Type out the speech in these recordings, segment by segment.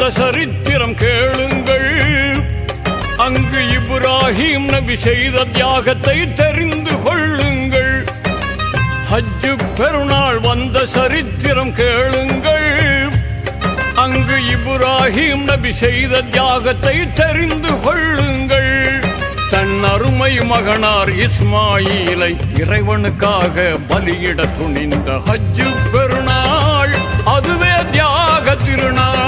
வந்த சரித்திரம் கேளுங்கள். அங்கு இப்ராஹிம் நபி செய்த தியாகத்தை தெரிந்து கொள்ளுங்கள். ஹஜ்ஜு பெருநாள் வந்த சரித்திரம் கேளுங்கள். அங்கு இப்ராஹிம் நபி செய்த தியாகத்தை தெரிந்து கொள்ளுங்கள். தன் அருமை மகனார் இஸ்மாயிலை இறைவனுக்காக பலியிட துணிந்த ஹஜ்ஜு பெருநாள் அதுவே தியாக திருநாள்.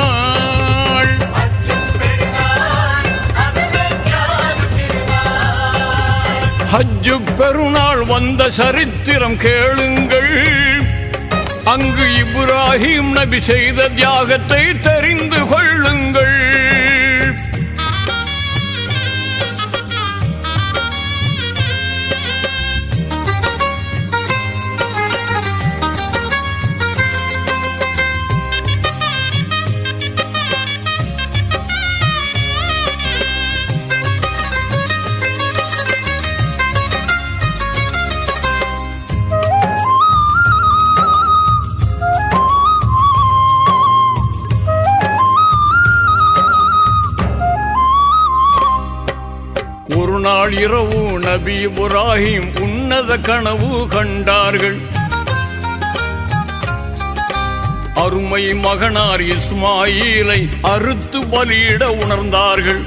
ஹஜ்ஜு பெருநாள் வந்த சரித்திரம் கேளுங்கள். அங்கு இப்ராஹிம் நபி செய்த தியாகத்தை தெரிந்து கொள்ளுங்கள். ஒரு நாள் இரவு நபி இப்ராஹிம் உன்னத கனவு கண்டார்கள். அருமை மகனார் இஸ்மாயிலை அறுத்து பலியிட உணர்ந்தார்கள்.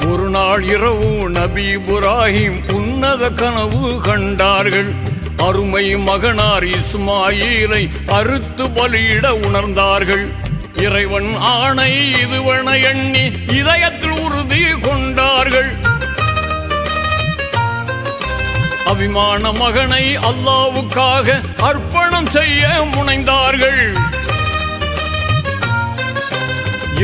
ஒரு நாள் இரவு நபி இப்ராஹிம் உன்னத கனவு கண்டார்கள். அருமை மகனார் இஸ்மாயிலை அறுத்து பலியிட உணர்ந்தார்கள். இறைவன் ஆணை இதுவென எண்ணி இதயத்தில் உறுதி கொண்டார்கள். அபிமான மகனை அல்லாவுக்காக அர்ப்பணம் செய்ய முனைந்தார்கள்.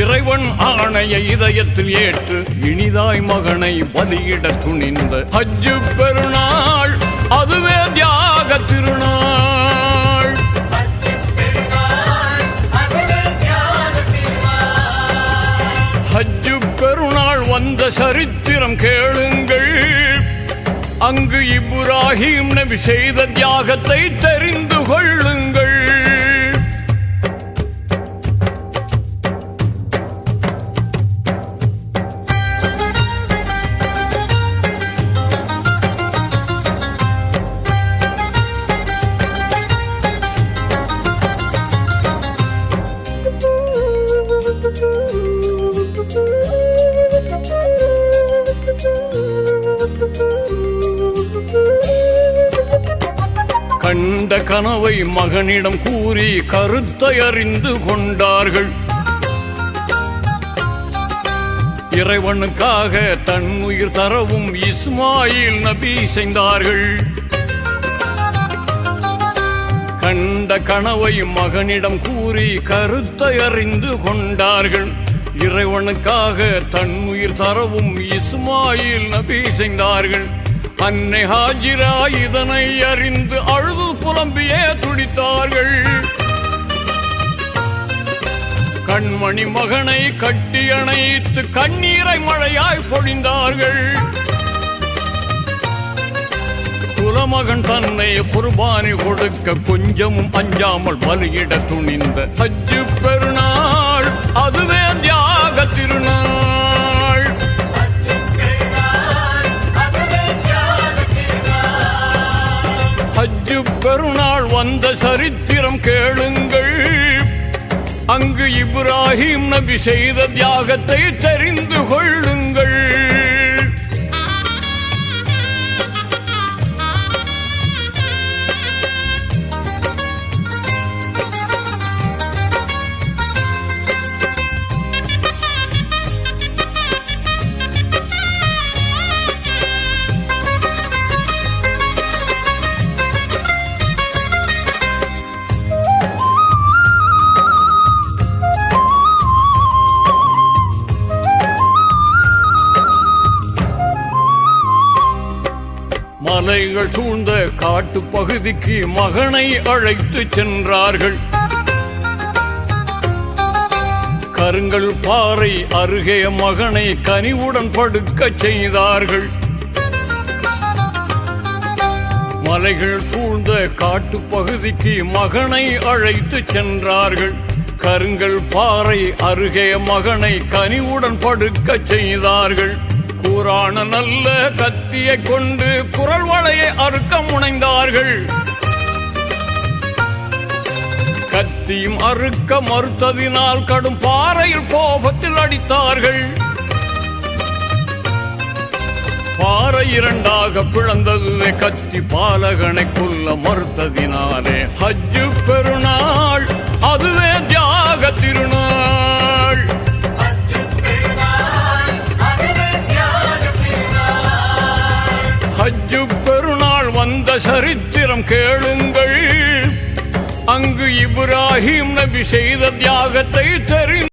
இறைவன் ஆணையை இதயத்தில் ஏற்று இனிதாய் மகனை பலியிட துணிந்த ஹஜ்ஜு பெருநாள் அதுவே தியாக திருநாள். ஹஜ்ஜு பெருநாள் வந்த சரித்திரம் கேளுங்கள். அங்கு இப்ராஹிம் நபி செய்த தியாகத்தை தெரிந்து கொள்ளுங்கள். கண்ட கனவை மகனிடம் கூறி கருத்தை அறிந்து கொண்டார்கள். இறைவனுக்காக தன் உயிர் தரவும் இஸ்மாயில் நபி செய்தார்கள். கண்ட கனவை மகனிடம் கூறி கருத்தை அறிந்து கொண்டார்கள். இறைவனுக்காக தன் உயிர் தரவும் இஸ்மாயில் நபி செய்தார்கள். அன்னை ஹாஜிரா இதனை அறிந்து அழுது புலம்பியே துடித்தார்கள். கண்மணி மகனை கட்டி அணைத்து கண்ணீரை மழையாய் பொழிந்தார்கள். குலமகன் தன்னை குர்பானி கொடுக்க கொஞ்சமும் அஞ்சாமல் பலியிட துணிந்த ஹஜ்ஜு பெருநாள் அதுவே தியாக திருநாள். ஹஜ்ஜு பெருநாள் வந்த சரித்திரம் கேளுங்கள். அங்கு இப்ராஹிம் நபி செய்த தியாகத்தை தெரிந்து கொள்ளுங்கள். மலைகள் சூழ்ந்த காட்டு பகுதிக்கு மகனை அழைத்து சென்றார்கள். கருங்கல் பாறை அருகே மகனை கனிவுடன் படுக்க செய்தார்கள். மலைகள் சூழ்ந்த காட்டு பகுதிக்கு மகனை அழைத்து சென்றார்கள். கருங்கல் பாறை அருகே மகனை கனிவுடன் படுக்க செய்தார்கள். கூரான நல்ல கத்தியை கொண்டு குரல் வளையை அறுக்க முனைந்தார்கள். கத்தியும் அறுக்க மறுத்ததினால் கடும் பாறையில் கோபத்தில் அடித்தார்கள். பாறை இரண்டாக பிளந்ததுவே கத்தி பாலகனை கொல்ல மறுத்ததினாலே. ஹஜ்ஜு பெருநாள் அதுவே தியாக திருநாள். ஹஜ்ஜு பெருநாள் வந்த சரித்திரம் கேளுங்கள். அங்கு இப்ராஹிம் நபி செய்த தியாகத்தை தெரிந்து